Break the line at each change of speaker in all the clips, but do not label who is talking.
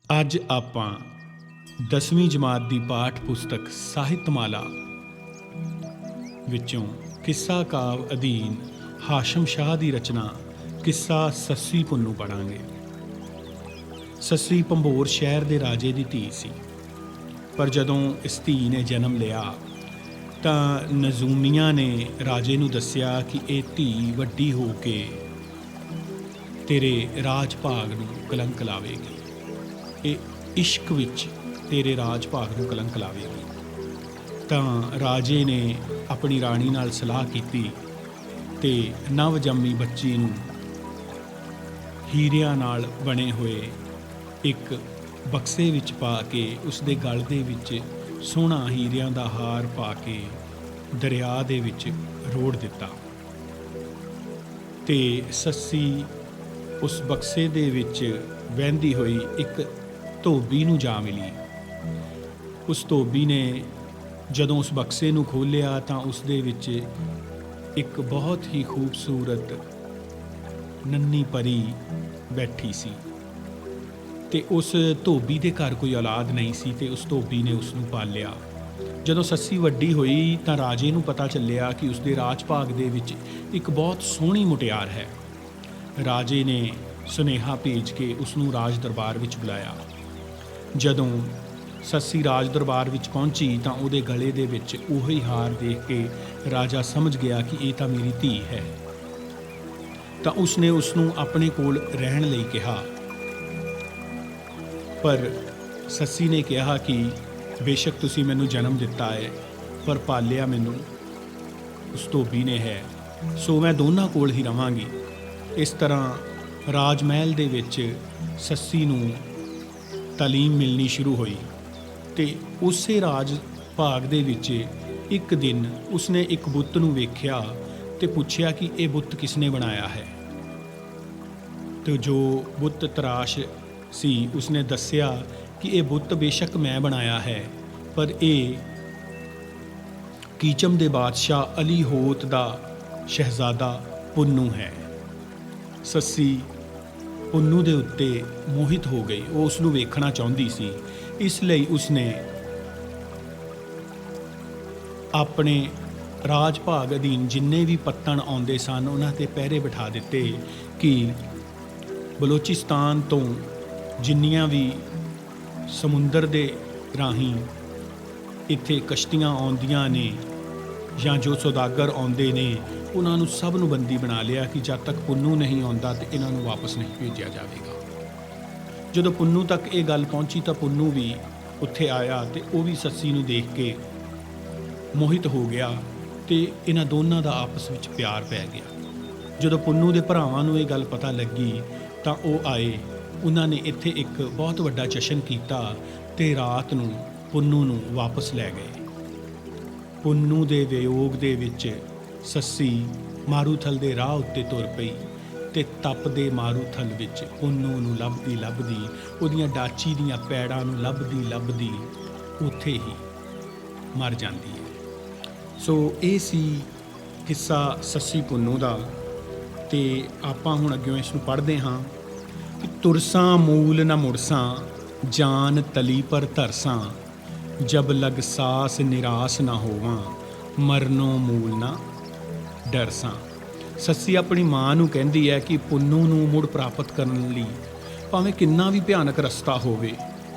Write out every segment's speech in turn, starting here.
ਅੱਜ ਆਪਾਂ 10ਵੀਂ ਜਮਾਤ ਦੀ ਪਾਠ ਪੁਸਤਕ ਸਾਹਿਤਮਾਲਾ ਵਿੱਚੋਂ ਕਿੱਸਾ ਕਾਵ ਅਧੀਨ ਹਾਸ਼ਮ ਸ਼ਾਹ ਦੀ ਰਚਨਾ ਕਿੱਸਾ ਸੱਸੀ ਪੁੰਨੂ ਪੜ੍ਹਾਂਗੇ। ਸੱਸੀ ਭੰਬੋਰ ਸ਼ਹਿਰ ਦੇ ਰਾਜੇ ਦੀ ਧੀ ਸੀ, ਪਰ ਜਦੋਂ ਇਸ ਧੀ ਨੇ ਜਨਮ ਲਿਆ ਤਾਂ ਨਜ਼ੂਮੀਆਂ ਨੇ ਰਾਜੇ ਨੂੰ ਦੱਸਿਆ ਕਿ ਇਹ ਧੀ ਵੱਡੀ ਹੋ ਕੇ ਤੇਰੇ ਰਾਜ ਭਾਗ ਨੂੰ ਕਲੰਕ ਲਾਵੇਗੀ, ਇਹ ਇਸ਼ਕ ਵਿੱਚ ਤੇਰੇ ਰਾਜ ਭਾਗ ਨੂੰ ਕਲੰਕ ਲਾਵੇਗੀ। ਤਾਂ ਰਾਜੇ ਨੇ ਆਪਣੀ ਰਾਣੀ ਨਾਲ ਸਲਾਹ ਕੀਤੀ ਤੇ ਨਵ ਜੰਮੀ ਬੱਚੀ ਨੂੰ ਹੀਰਿਆਂ ਨਾਲ ਬਣੇ ਹੋਏ ਇੱਕ ਬਕਸੇ ਵਿੱਚ ਪਾ ਕੇ ਉਸ ਦੇ ਗਲ ਦੇ ਵਿੱਚ ਸੋਹਣਾ ਹੀਰਿਆਂ ਦਾ ਹਾਰ ਪਾ ਕੇ ਦਰਿਆ ਦੇ ਵਿੱਚ ਰੋੜ ਦਿੱਤਾ ਤੇ ਸੱਸੀ ਉਸ ਬਕਸੇ ਦੇ ਵਿੱਚ ਵਹਿੰਦੀ ਹੋਈ ਇੱਕ ਧੋਬੀ ਨੂੰ ਜਾ ਮਿਲੀ। ਉਸ ਧੋਬੀ ਨੇ ਜਦੋਂ ਉਸ ਬਕਸੇ ਨੂੰ ਖੋਲ੍ਹਿਆ ਤਾਂ ਉਸ ਦੇ ਵਿੱਚ ਇੱਕ ਬਹੁਤ ਹੀ ਖੂਬਸੂਰਤ ਨੰਨੀ ਪਰੀ ਬੈਠੀ ਸੀ ਤੇ ਉਸ ਧੋਬੀ ਦੇ ਘਰ ਕੋਈ ਔਲਾਦ ਨਹੀਂ ਸੀ ਤੇ ਉਸ ਧੋਬੀ ਨੇ ਉਸ ਨੂੰ ਪਾਲਿਆ। ਜਦੋਂ ਸੱਸੀ ਵੱਡੀ ਹੋਈ ਤਾਂ ਰਾਜੇ ਨੂੰ ਪਤਾ ਚੱਲਿਆ ਕਿ ਉਸ ਦੇ ਰਾਜ ਭਾਗ ਦੇ ਵਿੱਚ ਇੱਕ ਬਹੁਤ ਸੋਹਣੀ ਮੁਟਿਆਰ ਹੈ। ਰਾਜੇ ਨੇ ਸੁਨੇਹਾ ਭੇਜ ਕੇ ਉਸ ਨੂੰ ਰਾਜ ਦਰਬਾਰ ਵਿੱਚ ਬੁਲਾਇਆ। ਜਦੋਂ ਸੱਸੀ ਰਾਜ ਦਰਬਾਰ ਵਿੱਚ ਪਹੁੰਚੀ ਤਾਂ ਉਹਦੇ ਗਲੇ ਦੇ ਵਿੱਚ ਉਹੀ ਹਾਰ ਦੇਖ ਕੇ ਰਾਜਾ ਸਮਝ ਗਿਆ ਕਿ ਇਹ ਤਾਂ ਮੇਰੀ ਧੀ ਹੈ। ਤਾਂ ਉਸਨੇ ਉਸ ਨੂੰ ਆਪਣੇ ਕੋਲ ਰਹਿਣ ਲਈ ਕਿਹਾ, ਪਰ ਸੱਸੀ ਨੇ ਕਿਹਾ ਕਿ ਬੇਸ਼ੱਕ ਤੁਸੀਂ ਮੈਨੂੰ ਜਨਮ ਦਿੱਤਾ ਹੈ, ਪਰ ਪਾਲਿਆ ਮੈਨੂੰ ਉਸ ਧੋਬੀ ਨੇ ਹੈ, ਸੋ ਮੈਂ ਦੋਨਾਂ ਕੋਲ ਹੀ ਰਵਾਂਗੀ। ਇਸ ਤਰ੍ਹਾਂ ਰਾਜ ਮਹਿਲ ਦੇ ਵਿੱਚ ਸੱਸੀ ਨੂੰ ਤਾਲੀਮ ਮਿਲਣੀ ਸ਼ੁਰੂ ਹੋਈ ਤੇ ਉਸੇ ਰਾਜ ਭਾਗ ਦੇ ਵਿੱਚ ਇੱਕ ਦਿਨ ਉਸਨੇ ਇੱਕ ਬੁੱਤ ਨੂੰ ਵੇਖਿਆ ਤੇ ਪੁੱਛਿਆ ਕਿ ਇਹ ਬੁੱਤ ਕਿਸਨੇ ਬਣਾਇਆ ਹੈ। ਤੇ ਜੋ ਬੁੱਤ ਤਰਾਸ਼ ਸੀ ਉਸਨੇ ਦੱਸਿਆ ਕਿ ਇਹ ਬੁੱਤ ਬੇਸ਼ੱਕ ਮੈਂ ਬਣਾਇਆ ਹੈ, ਪਰ ਇਹ ਕੀਚਮ ਦੇ ਬਾਦਸ਼ਾਹ ਅਲੀ ਹੋਤ ਦਾ ਸ਼ਹਿਜ਼ਾਦਾ ਪੁੰਨੂ ਹੈ। ਸੱਸੀ ਪੁੰਨੂ ਦੇ ਉੱਤੇ ਮੋਹਿਤ ਹੋ ਗਈ, ਉਹ ਉਸ ਨੂੰ ਵੇਖਣਾ ਚਾਹੁੰਦੀ ਸੀ। ਇਸ ਲਈ ਉਸਨੇ ਆਪਣੇ ਰਾਜ ਭਾਗ ਅਧੀਨ ਜਿੰਨੇ ਵੀ ਪੱਤਣ ਆਉਂਦੇ ਸਨ ਉਹਨਾਂ ਤੇ ਪਹਿਰੇ ਬਿਠਾ ਦਿੱਤੇ ਕਿ ਬਲੋਚਿਸਤਾਨ ਤੋਂ ਜਿੰਨੀਆਂ ਵੀ ਸਮੁੰਦਰ ਦੇ ਰਾਹੀਂ ਇੱਥੇ ਕਸ਼ਤੀਆਂ ਆਉਂਦੀਆਂ ਨੇ ਜਾਂ ਜੋ ਸੌਦਾਗਰ ਆਉਂਦੇ ਨੇ ਉਹਨਾਂ ਨੂੰ ਸਭ ਨੂੰ ਬੰਦੀ ਬਣਾ ਲਿਆ ਕਿ ਜਦ ਤੱਕ ਪੁੰਨੂ ਨਹੀਂ ਆਉਂਦਾ ਤੇ ਇਹਨਾਂ ਨੂੰ ਵਾਪਸ ਨਹੀਂ ਭੇਜਿਆ ਜਾਵੇਗਾ। ਜਦੋਂ ਪੁੰਨੂ ਤੱਕ ਇਹ ਗੱਲ ਪਹੁੰਚੀ ਤਾਂ ਪੁੰਨੂ ਵੀ ਉੱਥੇ ਆਇਆ ਤੇ ਉਹ ਵੀ ਸੱਸੀ ਨੂੰ ਦੇਖ ਕੇ ਮੋਹਿਤ ਹੋ ਗਿਆ ਤੇ ਇਹਨਾਂ ਦੋਨਾਂ ਦਾ ਆਪਸ ਵਿੱਚ ਪਿਆਰ ਪੈ ਗਿਆ। ਜਦੋਂ ਪੁੰਨੂ ਦੇ ਭਰਾਵਾਂ ਨੂੰ ਇਹ ਗੱਲ ਪਤਾ ਲੱਗੀ ਤਾਂ ਉਹ ਆਏ, ਉਹਨਾਂ ਨੇ ਇੱਥੇ ਇੱਕ ਬਹੁਤ ਵੱਡਾ ਜਸ਼ਨ ਕੀਤਾ ਤੇ ਰਾਤ ਨੂੰ ਪੁੰਨੂ ਨੂੰ ਵਾਪਸ ਲੈ ਗਏ। ਪੁੰਨੂ ਦੇ ਵਿਯੋਗ ਦੇ ਵਿੱਚ ਸੱਸੀ ਮਾਰੂਥਲ ਦੇ ਰਾਹ ਉੱਤੇ ਤੁਰ ਪਈ ਤੇ ਤਪਦੇ ਮਾਰੂਥਲ ਵਿੱਚ ਪੁੰਨੂ ਨੂੰ ਲੱਭਦੀ ਲੱਭਦੀ ਉਹਦੀਆਂ ਡਾਚੀ ਦੀਆਂ ਪੈੜਾਂ ਨੂੰ ਲੱਭਦੀ ਲੱਭਦੀ ਉੱਥੇ ਹੀ ਮਰ ਜਾਂਦੀ ਹੈ। ਸੋ ਇਹ ਸੀ ਕਿੱਸਾ ਸੱਸੀ ਪੁੰਨੂ ਦਾ ਤੇ ਆਪਾਂ ਹੁਣ ਅੱਗੇ ਇਸ ਨੂੰ ਪੜ੍ਹਦੇ ਹਾਂ ਕਿ ਤੁਰਸਾਂ ਮੂਲ ਨਾ ਮੁੜਸਾਂ ਜਾਨ ਤਲੀ ਪਰ ਧਰਸਾਂ ਜਬ ਲਗ ਸਾਸ ਨਿਰਾਸ ਨਾ ਹੋਵਾਂ ਮਰਨੋਂ ਮੂਲ ਨਾ ਡਰਸਾਂ। ਸੱਸੀ ਆਪਣੀ ਮਾਂ ਨੂੰ ਕਹਿੰਦੀ ਹੈ ਕਿ ਪੁੰਨੂ ਨੂੰ ਮੁੜ ਪ੍ਰਾਪਤ ਕਰਨ ਲਈ ਭਾਵੇਂ ਕਿੰਨਾ ਵੀ ਭਿਆਨਕ ਰਸਤਾ ਹੋਵੇ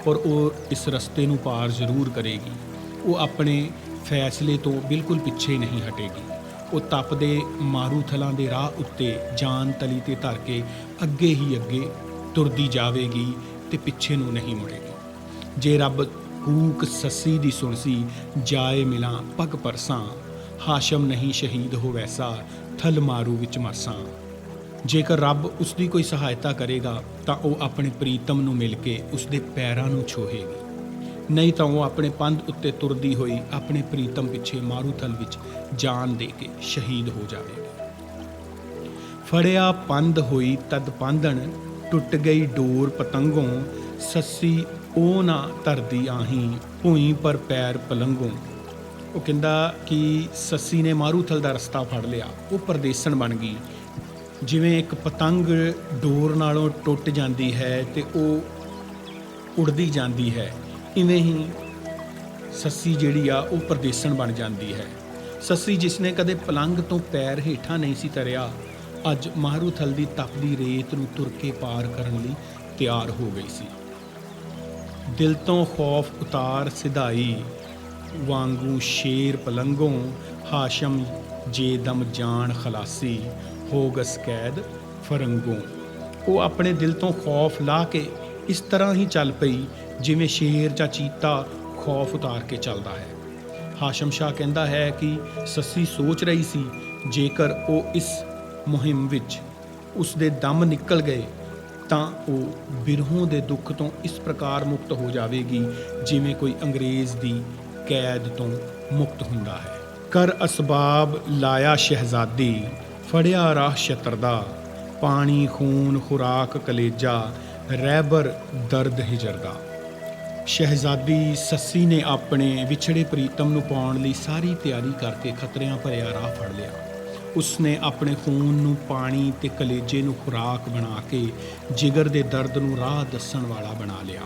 ਪਰ ਉਹ ਇਸ ਰਸਤੇ ਨੂੰ ਪਾਰ ਜ਼ਰੂਰ ਕਰੇਗੀ। ਉਹ ਆਪਣੇ ਫੈਸਲੇ ਤੋਂ ਬਿਲਕੁਲ ਪਿੱਛੇ ਨਹੀਂ ਹਟੇਗੀ। ਉਹ ਤਪਦੇ ਮਾਰੂਥਲਾਂ ਦੇ ਰਾਹ ਉੱਤੇ ਜਾਨ ਤਲੀ ਤੇ ਧਰ ਕੇ ਅੱਗੇ ਹੀ ਅੱਗੇ ਤੁਰਦੀ ਜਾਵੇਗੀ ਤੇ ਪਿੱਛੇ ਨੂੰ ਨਹੀਂ ਮੁੜੇਗੀ। ਜੇ ਰੱਬ ਕੂਕ ਸੱਸੀ ਦੀ ਸੁਣਸੀ ਜਾਏ ਮਿਲਾਂ ਪੱਗ ਪਰਸਾਂ ਹਾਸ਼ਮ ਨਹੀਂ ਸ਼ਹੀਦ ਹੋ ਵੈਸਾ ਥਲ ਮਾਰੂ ਵਿੱਚ ਮਰਸਾਂ। ਜੇਕਰ ਰੱਬ ਉਸ ਦੀ ਕੋਈ ਸਹਾਇਤਾ ਕਰੇਗਾ ਤਾਂ ਉਹ ਆਪਣੇ ਪ੍ਰੀਤਮ ਨੂੰ ਮਿਲ ਕੇ ਉਸ ਦੇ ਪੈਰਾਂ ਨੂੰ ਛੋਹੇਗੀ, ਨਹੀਂ ਤਾਂ ਉਹ ਆਪਣੇ ਪੰਧ ਉੱਤੇ ਤੁਰਦੀ ਹੋਈ ਆਪਣੇ ਪ੍ਰੀਤਮ ਪਿੱਛੇ ਮਾਰੂਥਲ ਵਿੱਚ ਜਾਨ ਦੇ ਕੇ ਸ਼ਹੀਦ ਹੋ ਜਾਵੇਗੀ। ਫੜਿਆ ਪੰਧ ਹੋਈ ਤਦ ਪਾਂਧਣ ਟੁੱਟ ਗਈ ਡੋਰ ਪਤੰਗੋਂ ਸੱਸੀ ਉਹ ਨਾ ਧਰਦੀ ਆਹੀਂ ਭੂਈ ਪਰ ਪੈਰ ਪਲੰਗੋਂ। ਉਹ ਕਹਿੰਦਾ ਕਿ ਸੱਸੀ ਨੇ ਮਾਰੂਥਲ ਦਾ ਰਸਤਾ ਫੜ ਲਿਆ, ਉਹ ਪਰਦੇਸਣ ਬਣ ਗਈ। ਜਿਵੇਂ ਇੱਕ ਪਤੰਗ ਡੋਰ ਨਾਲੋਂ ਟੁੱਟ ਜਾਂਦੀ ਹੈ ਤੇ ਉਹ ਉੜਦੀ ਜਾਂਦੀ ਹੈ, ਇਵੇਂ ਹੀ ਸੱਸੀ ਜਿਹੜੀ ਆ ਉਹ ਪਰਦੇਸਣ ਬਣ ਜਾਂਦੀ ਹੈ। ਸੱਸੀ ਜਿਸ ਨੇ ਕਦੇ ਪਲੰਘ ਤੋਂ ਪੈਰ ਹੇਠਾਂ ਨਹੀਂ ਸੀ ਤਰਿਆ, ਅੱਜ ਮਾਰੂਥਲ ਦੀ ਤਪਦੀ ਰੇਤ ਨੂੰ ਤੁਰ ਕੇ ਪਾਰ ਕਰਨ ਲਈ ਤਿਆਰ ਹੋ ਗਈ ਸੀ। ਦਿਲ ਤੋਂ ਖੌਫ ਉਤਾਰ ਸਿਧਾਈ ਵਾਂਗੂ ਸ਼ੇਰ ਪਲੰਘੋਂ, ਹਾਸ਼ਮ ਜੇ ਦਮ ਜਾਨ ਖਲਾਸੀ ਹੋ ਗਸ ਕੈਦ ਫਰੰਗੋਂ। ਉਹ ਆਪਣੇ ਦਿਲ ਤੋਂ ਖੌਫ ਲਾ ਕੇ ਇਸ ਤਰ੍ਹਾਂ ਹੀ ਚੱਲ ਪਈ ਜਿਵੇਂ ਸ਼ੇਰ ਜਾਂ ਚੀਤਾ ਖੌਫ ਉਤਾਰ ਕੇ ਚੱਲਦਾ ਹੈ। ਹਾਸ਼ਮ ਸ਼ਾਹ ਕਹਿੰਦਾ ਹੈ ਕਿ ਸੱਸੀ ਸੋਚ ਰਹੀ ਸੀ ਜੇਕਰ ਉਹ ਇਸ ਮੁਹਿੰਮ ਵਿੱਚ ਉਸ ਦੇ ਦਮ ਨਿਕਲ ਗਏ ਤਾਂ ਉਹ ਬਿਰਹੋਂ ਦੇ ਦੁੱਖ ਤੋਂ ਇਸ ਪ੍ਰਕਾਰ ਮੁਕਤ ਹੋ ਜਾਵੇਗੀ ਜਿਵੇਂ ਕੋਈ ਅੰਗਰੇਜ਼ ਦੀ ਕੈਦ ਤੋਂ ਮੁਕਤ ਹੁੰਦਾ ਹੈ। ਕਰ ਅਸਬਾਬ ਲਾਇਆ ਸ਼ਹਿਜ਼ਾਦੀ, ਫੜਿਆ ਰਾਹ ਛਤਰ ਦਾ, ਪਾਣੀ ਖੂਨ ਖੁਰਾਕ ਕਲੇਜਾ, ਰਹਿਬਰ ਦਰਦ ਹਿਜਰ ਦਾ। ਸ਼ਹਿਜ਼ਾਦੀ ਸੱਸੀ ਨੇ ਆਪਣੇ ਵਿਛੜੇ ਪ੍ਰੀਤਮ ਨੂੰ ਪਾਉਣ ਲਈ ਸਾਰੀ ਤਿਆਰੀ ਕਰਕੇ ਖਤਰਿਆਂ ਭਰਿਆ ਰਾਹ ਫੜ ਲਿਆ। ਉਸਨੇ ਆਪਣੇ ਖੂਨ ਨੂੰ ਪਾਣੀ ਤੇ ਕਲੇਜੇ ਨੂੰ ਖੁਰਾਕ ਬਣਾ ਕੇ ਜਿਗਰ ਦੇ ਦਰਦ ਨੂੰ ਰਾਹ ਦੱਸਣ ਵਾਲਾ ਬਣਾ ਲਿਆ।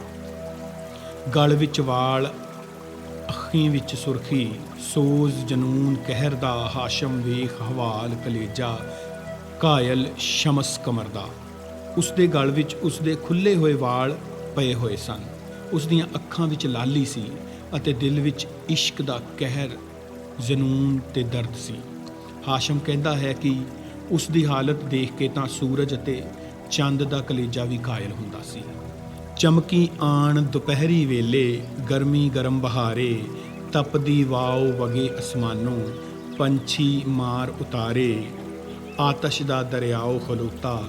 ਗਲ ਵਿੱਚ ਵਾਲ, ਅੱਖੀਂ ਵਿੱਚ ਸੁਰਖੀ, ਸੋਜ਼ ਜਨੂਨ ਕਹਿਰ ਦਾ, ਹਾਸ਼ਮ ਵੇਖ ਹਵਾਲ ਕਲੇਜਾ, ਕਾਇਲ ਸ਼ਮਸ ਕਮਰ ਦਾ। ਉਸਦੇ ਗਲ ਵਿੱਚ ਉਸਦੇ ਖੁੱਲੇ ਹੋਏ ਵਾਲ ਪਏ ਹੋਏ ਸਨ। ਉਸ ਦੀਆਂ ਅੱਖਾਂ ਵਿੱਚ ਲਾਲੀ ਸੀ ਅਤੇ ਦਿਲ ਵਿੱਚ ਇਸ਼ਕ ਦਾ ਕਹਿਰ, ਜਨੂਨ ਤੇ ਦਰਦ ਸੀ। ਹਾਸ਼ਮ ਕਹਿੰਦਾ ਹੈ ਕਿ ਉਸ ਦੀ ਹਾਲਤ ਦੇਖ ਕੇ ਤਾਂ ਸੂਰਜ ਅਤੇ ਚੰਦ ਦਾ ਕਲੇਜਾ ਵੀ ਕਾਇਲ ਹੁੰਦਾ ਸੀ। ਚਮਕੀ ਆਣ ਦੁਪਹਿਰੀ ਵੇਲੇ, ਗਰਮੀ ਗਰਮ ਬਹਾਰੇ, ਤਪਦੀ ਵਾਓ ਵਗੇ ਅਸਮਾਨੋਂ, ਪੰਛੀ ਮਾਰ ਉਤਾਰੇ, ਆਤਸ਼ ਦਾ ਦਰਿਆਓ ਖਲੋਤਾ,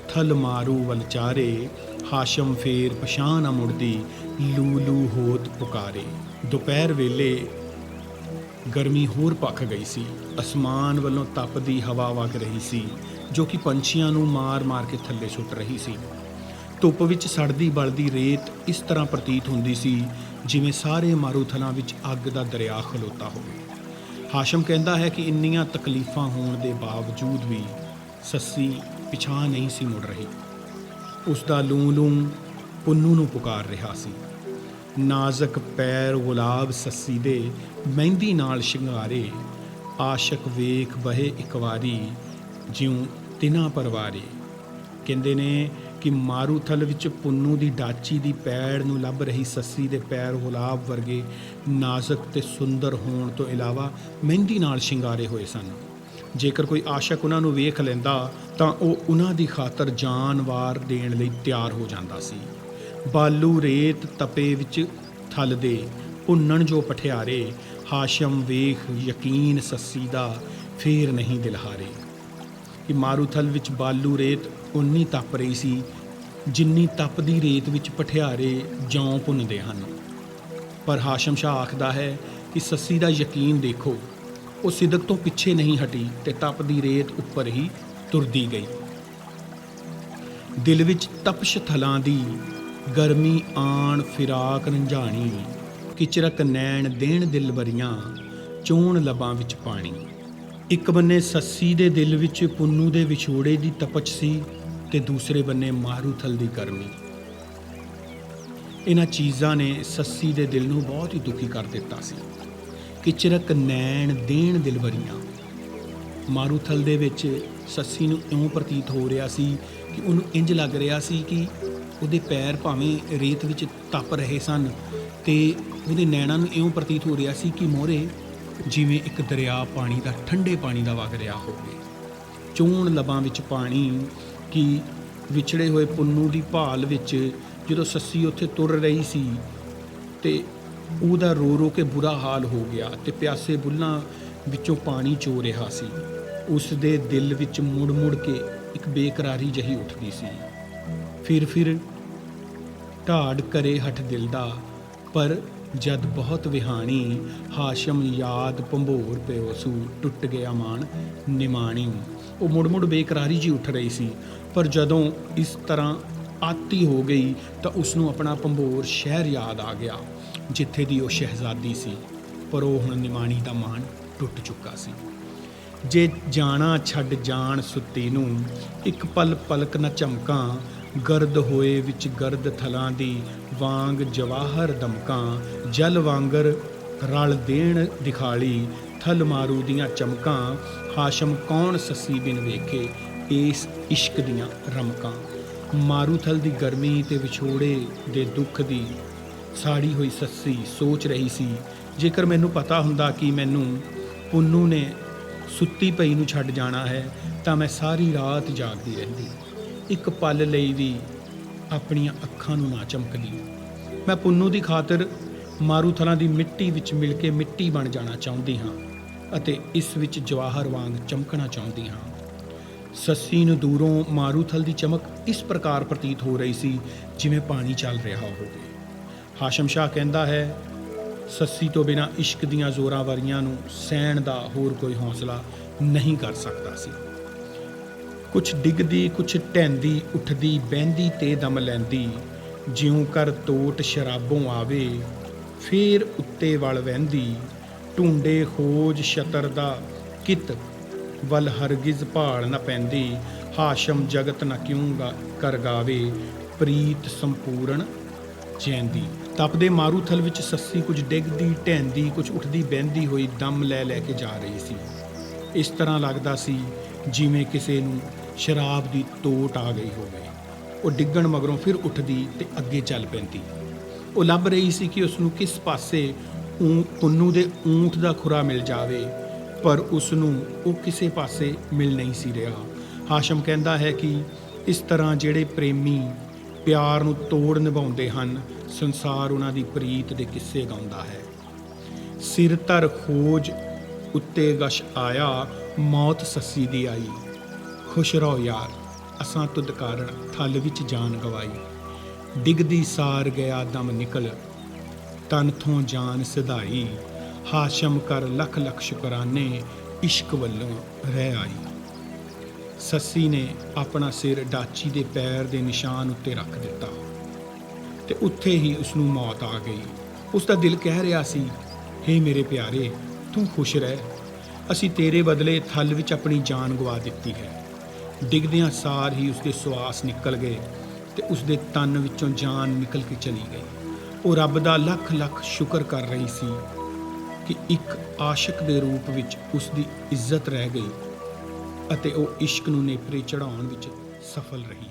ਥਲ ਮਾਰੂ ਵਲਚਾਰੇ, ਹਾਸ਼ਮ ਫੇਰ ਪਛਾਂ ਨਾ ਮੁੜਦੀ, ਲੂ ਲੂ ਹੋਤ ਪੁਕਾਰੇ। ਦੁਪਹਿਰ ਵੇਲੇ ਗਰਮੀ ਹੋਰ ਭਖ ਗਈ ਸੀ। ਅਸਮਾਨ ਵੱਲੋਂ ਤਪਦੀ ਹਵਾ ਵਗ ਰਹੀ ਸੀ ਜੋ ਕਿ ਪੰਛੀਆਂ ਨੂੰ ਮਾਰ ਮਾਰ ਕੇ ਥੱਲੇ ਸੁੱਟ ਰਹੀ ਸੀ। ਧੁੱਪ ਵਿੱਚ ਸੜਦੀ ਬਲਦੀ ਰੇਤ ਇਸ ਤਰ੍ਹਾਂ ਪ੍ਰਤੀਤ ਹੁੰਦੀ ਸੀ ਜਿਵੇਂ ਸਾਰੇ ਮਾਰੂਥਲਾਂ ਵਿੱਚ ਅੱਗ ਦਾ ਦਰਿਆ ਖਲੋਤਾ ਹੋਵੇ। ਹਾਸ਼ਮ ਕਹਿੰਦਾ ਹੈ ਕਿ ਇੰਨੀਆਂ ਤਕਲੀਫਾਂ ਹੋਣ ਦੇ ਬਾਵਜੂਦ ਵੀ ਸੱਸੀ ਪਿਛਾਂਹ ਨਹੀਂ ਸੀ ਮੁੜ ਰਹੀ। ਉਸ ਦਾ ਲੂੰ ਲੂੰ ਪੁੰਨੂ ਨੂੰ ਪੁਕਾਰ ਰਿਹਾ ਸੀ। ਨਾਜ਼ਕ ਪੈਰ ਗੁਲਾਬ ਸੱਸੀ ਦੇ, ਮਹਿੰਦੀ ਨਾਲ ਸ਼ਿੰਗਾਰੇ, ਆਸ਼ਕ ਵੇਖ ਬਹੇ ਇੱਕ ਵਾਰੀ, ਜਿਉਂ ਤਿਨਾ ਪਰਵਾਰੇ। ਕਹਿੰਦੇ ਨੇ ਕਿ ਮਾਰੂਥਲ ਵਿੱਚ ਪੁੰਨੂ ਦੀ ਡਾਚੀ ਦੀ ਪੈੜ ਨੂੰ ਲੱਭ ਰਹੀ ਸੱਸੀ ਦੇ ਪੈਰ ਗੁਲਾਬ ਵਰਗੇ ਨਾਜ਼ਕ ਤੇ ਸੁੰਦਰ ਹੋਣ ਤੋਂ ਇਲਾਵਾ ਮਹਿੰਦੀ ਨਾਲ ਸ਼ਿੰਗਾਰੇ ਹੋਏ ਸਨ। ਜੇਕਰ ਕੋਈ ਆਸ਼ਕ ਉਹਨਾਂ ਨੂੰ ਵੇਖ ਲੈਂਦਾ ਤਾਂ ਉਹ ਉਹਨਾਂ ਦੀ ਖਾਤਰ ਜਾਨ ਵਾਰ ਦੇਣ ਲਈ ਤਿਆਰ ਹੋ ਜਾਂਦਾ ਸੀ। ਬਾਲੂ ਰੇਤ ਤਪੇ ਵਿੱਚ ਥਲ ਦੇ, ਭੁੰਨਣ ਜੋ ਪਠਿਆਰੇ, ਹਾਸ਼ਮ ਵੇਖ ਯਕੀਨ ਸੱਸੀ ਦਾ, ਫੇਰ ਨਹੀਂ ਦਿਲਹਾਰੇ। ਕਿ ਮਾਰੂਥਲ ਵਿੱਚ ਬਾਲੂ ਰੇਤ ਉਨੀ ਤਪ ਰਹੀ ਸੀ ਜਿੰਨੀ ਤਪਦੀ ਰੇਤ ਵਿੱਚ ਪਠਿਆਰੇ ਜੌਂ ਭੁੰਨਦੇ ਹਨ। ਪਰ ਹਾਸ਼ਮ ਸ਼ਾਹ ਆਖਦਾ ਹੈ ਕਿ ਸੱਸੀ ਦਾ ਯਕੀਨ ਦੇਖੋ, ਉਹ ਸਿਦਕ ਤੋਂ ਪਿੱਛੇ ਨਹੀਂ ਹਟੀ ਤੇ ਤਪਦੀ ਰੇਤ ਉੱਪਰ ਹੀ ਤੁਰਦੀ ਗਈ। ਦਿਲ ਵਿੱਚ ਤਪਸ਼ ਥਲਾਂ ਦੀ, ਗਰਮੀ ਆਣ ਫਿਰਾਕ ਰੰਝਾਣੀ, ਕਿਚਰਕ ਨੈਣ ਦੇਣ ਦਿਲ ਬਰੀਆਂ, ਚੋਣ ਲਬਾਂ ਵਿੱਚ ਪਾਣੀ। ਇੱਕ ਬੰਨੇ ਸੱਸੀ ਦੇ ਦਿਲ ਵਿੱਚ ਪੁੰਨੂ ਦੇ ਵਿਛੋੜੇ ਦੀ ਤਪਸ਼ ਸੀ ਤੇ ਦੂਸਰੇ ਬੰਨੇ ਮਾਰੂਥਲ ਦੀ ਗਰਮੀ। ਇਹਨਾਂ ਚੀਜ਼ਾਂ ਨੇ ਸੱਸੀ ਦੇ ਦਿਲ ਨੂੰ ਬਹੁਤ ਹੀ ਦੁਖੀ ਕਰ ਦਿੱਤਾ ਸੀ। ਕਿਚਰਕ ਨੈਣ ਦੇਣ ਦਿਲਬਰੀਆਂ। ਮਾਰੂਥਲ ਦੇ ਵਿੱਚ ਸੱਸੀ ਨੂੰ ਇਉਂ ਪ੍ਰਤੀਤ ਹੋ ਰਿਹਾ ਸੀ ਕਿ ਉਹਨੂੰ ਇੰਜ ਲੱਗ ਰਿਹਾ ਸੀ ਕਿ ਉਹਦੇ ਪੈਰ ਭਾਵੇਂ ਰੇਤ ਵਿੱਚ ਤਪ ਰਹੇ ਸਨ ਤੇ ਉਹਦੇ ਨੈਣਾਂ ਨੂੰ ਇਉਂ ਪ੍ਰਤੀਤ ਹੋ ਰਿਹਾ ਸੀ ਕਿ ਮੋਹਰੇ ਜਿਵੇਂ ਇੱਕ ਦਰਿਆ ਪਾਣੀ ਦਾ, ਠੰਡੇ ਪਾਣੀ ਦਾ ਵਗ ਰਿਹਾ ਹੋਵੇ। ਚੋਣ ਲਬਾਂ ਵਿੱਚ ਪਾਣੀ। ਕਿ ਵਿਛੜੇ ਹੋਏ ਪੁੰਨੂ ਦੀ ਭਾਲ ਵਿੱਚ ਜਦੋਂ ਸੱਸੀ ਉੱਥੇ ਤੁਰ ਰਹੀ ਸੀ ਤੇ ਉਹਦਾ ਰੋ ਰੋ ਕੇ ਬੁਰਾ ਹਾਲ ਹੋ ਗਿਆ ਤੇ ਪਿਆਸੇ ਬੁੱਲ੍ਹਾਂ ਵਿੱਚੋਂ ਪਾਣੀ ਚੋ ਰਿਹਾ ਸੀ। ਉਸ ਦੇ ਦਿਲ ਵਿੱਚ ਮੁੜ ਮੁੜ ਕੇ ਇੱਕ ਬੇਕਰਾਰੀ ਜਿਹੀ ਉੱਠਦੀ ਸੀ। ਫਿਰ ਢਾੜ ਕਰੇ ਹੱਠ ਦਿਲ ਦਾ, ਪਰ ਜਦ ਬਹੁਤ ਵਿਹਾਣੀ, ਹਾਸ਼ਮ ਯਾਦ ਭੰਬੋਰ ਪਿਓ ਸੂ, ਟੁੱਟ ਗਿਆ ਮਾਣ ਨਿਮਾਣੀ। ਉਹ ਮੁੜ ਬੇਕਰਾਰੀ ਜੀ ਉੱਠ ਰਹੀ ਸੀ, ਪਰ ਜਦੋਂ ਇਸ ਤਰ੍ਹਾਂ ਆਤੀ ਹੋ ਗਈ ਤਾਂ ਉਸ ਨੂੰ ਆਪਣਾ ਭੰਬੋਰ ਸ਼ਹਿਰ ਯਾਦ ਆ ਗਿਆ ਜਿੱਥੇ ਦੀ ਉਹ ਸ਼ਹਿਜ਼ਾਦੀ ਸੀ। ਪਰ ਉਹ ਹੁਣ ਨਿਮਾਣੀ ਦਾ ਮਾਣ ਟੁੱਟ ਚੁੱਕਾ ਸੀ। ਜੇ ਜਾਣਾ ਛੱਡ ਜਾਣ ਸੁੱਤੀ ਨੂੰ, ਇੱਕ ਪਲ ਪਲਕ ਨਾ ਝਮਕਾਂ, ਗਰਦ ਹੋਏ ਵਿੱਚ ਗਰਦ ਥਲਾਂ ਦੀ, ਵਾਂਗ ਜਵਾਹਰ ਦਮਕਾਂ, ਜਲ ਵਾਂਗਰ ਰਲ ਦੇਣ ਦਿਖਾਲੀ, ਥਲ ਮਾਰੂ ਦੀਆਂ ਚਮਕਾਂ, ਹਾਸ਼ਮ ਕੌਣ ਸੱਸੀ ਬਿਨ ਵੇਖੇ, ਇਸ ਇਸ਼ਕ ਦੀਆਂ ਰਮਕਾਂ। ਮਾਰੂਥਲ ਦੀ ਗਰਮੀ ਤੇ ਵਿਛੋੜੇ ਦੇ ਦੁੱਖ ਦੀ ਸਾੜੀ ਹੋਈ ਸੱਸੀ ਸੋਚ ਰਹੀ ਸੀ, ਜੇਕਰ ਮੈਨੂੰ ਪਤਾ ਹੁੰਦਾ ਕਿ ਮੈਨੂੰ ਪੁੰਨੂ ਨੇ ਸੁੱਤੀ ਪਈ ਨੂੰ ਛੱਡ ਜਾਣਾ ਹੈ ਤਾਂ ਮੈਂ ਸਾਰੀ ਰਾਤ ਜਾਗਦੀ ਰਹਿੰਦੀ, ਇੱਕ ਪਲ ਲਈ ਵੀ ਆਪਣੀਆਂ ਅੱਖਾਂ ਨੂੰ ਨਾ ਚਮਕਦੀ। ਮੈਂ ਪੁੰਨੂ ਦੀ ਖਾਤਰ ਮਾਰੂਥਲਾਂ ਦੀ ਮਿੱਟੀ ਵਿੱਚ ਮਿਲ ਕੇ ਮਿੱਟੀ ਬਣ ਜਾਣਾ ਚਾਹੁੰਦੀ ਹਾਂ ਅਤੇ ਇਸ ਵਿੱਚ ਜਵਾਹਰ ਵਾਂਗ ਚਮਕਣਾ ਚਾਹੁੰਦੀ ਹਾਂ। ਸੱਸੀ ਨੂੰ ਦੂਰੋਂ ਮਾਰੂਥਲ ਦੀ ਚਮਕ ਇਸ ਪ੍ਰਕਾਰ ਪ੍ਰਤੀਤ ਹੋ ਰਹੀ ਸੀ ਜਿਵੇਂ ਪਾਣੀ ਚੱਲ ਰਿਹਾ ਹੋਵੇ। ਹਾਸ਼ਮ ਸ਼ਾਹ ਕਹਿੰਦਾ ਹੈ, ਸੱਸੀ ਤੋਂ ਬਿਨਾਂ ਇਸ਼ਕ ਦੀਆਂ ਜ਼ੋਰਾਵਰੀਆਂ ਨੂੰ ਸਹਿਣ ਦਾ ਹੋਰ ਕੋਈ ਹੌਸਲਾ ਨਹੀਂ ਕਰ ਸਕਦਾ ਸੀ। ਕੁਛ ਡਿੱਗਦੀ, ਕੁਛ ਢਹਿੰਦੀ, ਉੱਠਦੀ ਬਹਿੰਦੀ ਤੇ ਦਮ ਲੈਂਦੀ, ਜਿਉਂ ਕਰ ਤੋਟ ਸ਼ਰਾਬੋਂ ਆਵੇ, ਫੇਰ ਉੱਤੇ ਵਲ ਵਹਿੰਦੀ, ਢੂੰਡੇ ਖੋਜ ਸ਼ਤਰ ਦਾ ਕਿਤ, ਵੱਲ ਹਰਗਿਜ਼ ਭਾਲ ਨਾ ਪੈਂਦੀ, ਹਾਸ਼ਮ ਜਗਤ ਨਾ ਕਿਉਂ ਕਰ ਗਾਵੇ, ਪ੍ਰੀਤ ਸੰਪੂਰਨ ਜੈਂਦੀ। ਤਪਦੇ ਮਾਰੂਥਲ ਵਿੱਚ ਸੱਸੀ ਕੁਝ ਡਿੱਗਦੀ ਢਹਿੰਦੀ, ਕੁਝ ਉੱਠਦੀ ਬਹਿੰਦੀ ਹੋਈ ਦਮ ਲੈ ਲੈ ਕੇ ਜਾ ਰਹੀ ਸੀ। ਇਸ ਤਰ੍ਹਾਂ ਲੱਗਦਾ ਸੀ ਜਿਵੇਂ ਕਿਸੇ ਨੂੰ ਸ਼ਰਾਬ ਦੀ ਤੋਟ ਆ ਗਈ ਹੋਵੇ। ਉਹ ਡਿੱਗਣ ਮਗਰੋਂ ਫਿਰ ਉੱਠਦੀ ਤੇ ਅੱਗੇ ਚੱਲ ਪੈਂਦੀ। ਉਹ ਲੱਭ ਰਹੀ ਸੀ ਕਿ ਉਸ ਨੂੰ ਕਿਸ ਪਾਸੇ ਪੁੰਨੂ ਦੇ ਊਂਠ ਦਾ ਖੁਰਾ ਮਿਲ ਜਾਵੇ, ਪਰ ਉਸ ਨੂੰ ਉਹ ਕਿਸੇ ਪਾਸੇ ਮਿਲ ਨਹੀਂ ਸੀ ਰਿਹਾ। ਹਾਸ਼ਮ ਕਹਿੰਦਾ ਹੈ ਕਿ ਇਸ ਤਰ੍ਹਾਂ ਜਿਹੜੇ ਪ੍ਰੇਮੀ ਪਿਆਰ ਨੂੰ ਤੋੜ ਨਿਭਾਉਂਦੇ ਹਨ, ਸੰਸਾਰ ਉਹਨਾਂ ਦੀ ਪ੍ਰੀਤ ਦੇ ਕਿੱਸੇ ਗਾਉਂਦਾ ਹੈ। ਸਿਰ ਧਰ ਖੋਜ ਉੱਤੇ ਗਸ਼ ਆਇਆ, ਮੌਤ ਸੱਸੀ ਦੀ ਆਈ, ਖੁਸ਼ ਰਹੋ ਯਾਰ ਅਸਾਂ ਤੁਧ ਕਾਰਨ ਥਲ ਵਿੱਚ ਜਾਨ ਗਵਾਈ, ਡਿੱਗਦੀ ਸਾਰ ਗਿਆ ਦਮ ਨਿਕਲ, ਤਨ ਥੋਂ ਜਾਨ ਸਿਧਾਈ, ਹਾਸ਼ਮ ਕਰ ਲੱਖ ਲੱਖ ਸ਼ੁਕਰਾਨੇ, ਇਸ਼ਕ ਵੱਲੋਂ ਰਹਿ ਆਈ। ਸੱਸੀ ਨੇ ਆਪਣਾ ਸਿਰ ਡਾਚੀ ਦੇ ਪੈਰ ਦੇ ਨਿਸ਼ਾਨ ਉੱਤੇ ਰੱਖ ਦਿੱਤਾ ਤੇ ਉੱਥੇ ਹੀ ਉਸ ਨੂੰ ਮੌਤ ਆ ਗਈ। ਉਸ ਦਾ ਦਿਲ ਕਹਿ ਰਿਹਾ ਸੀ, ਹੇ ਮੇਰੇ ਪਿਆਰੇ, ਤੂੰ ਖੁਸ਼ ਰਹਿ, ਅਸੀਂ ਤੇਰੇ ਬਦਲੇ ਥਲ ਵਿੱਚ ਆਪਣੀ ਜਾਨ ਗਵਾ ਦਿੱਤੀ ਹੈ। ਡਿੱਗਦਿਆਂ ਸਾਰ ਹੀ ਉਸਦੇ ਸਵਾਸ ਨਿਕਲ ਗਏ ਤੇ ਉਸਦੇ ਤਨ ਵਿੱਚੋਂ ਜਾਨ ਨਿਕਲ ਕੇ ਚਲੀ ਗਈ। ਉਹ ਰੱਬ ਦਾ ਲੱਖ ਲੱਖ ਸ਼ੁਕਰ ਕਰ ਰਹੀ ਸੀ ਕਿ ਇੱਕ ਆਸ਼ਿਕ ਦੇ ਰੂਪ ਵਿੱਚ ਉਸ ਦੀ ਇੱਜ਼ਤ ਰਹਿ ਗਈ ਅਤੇ ਉਹ ਇਸ਼ਕ ਨੂੰ ਨੇਪਰੇ ਚੜਾਉਣ ਵਿੱਚ ਸਫਲ ਰਹੀ।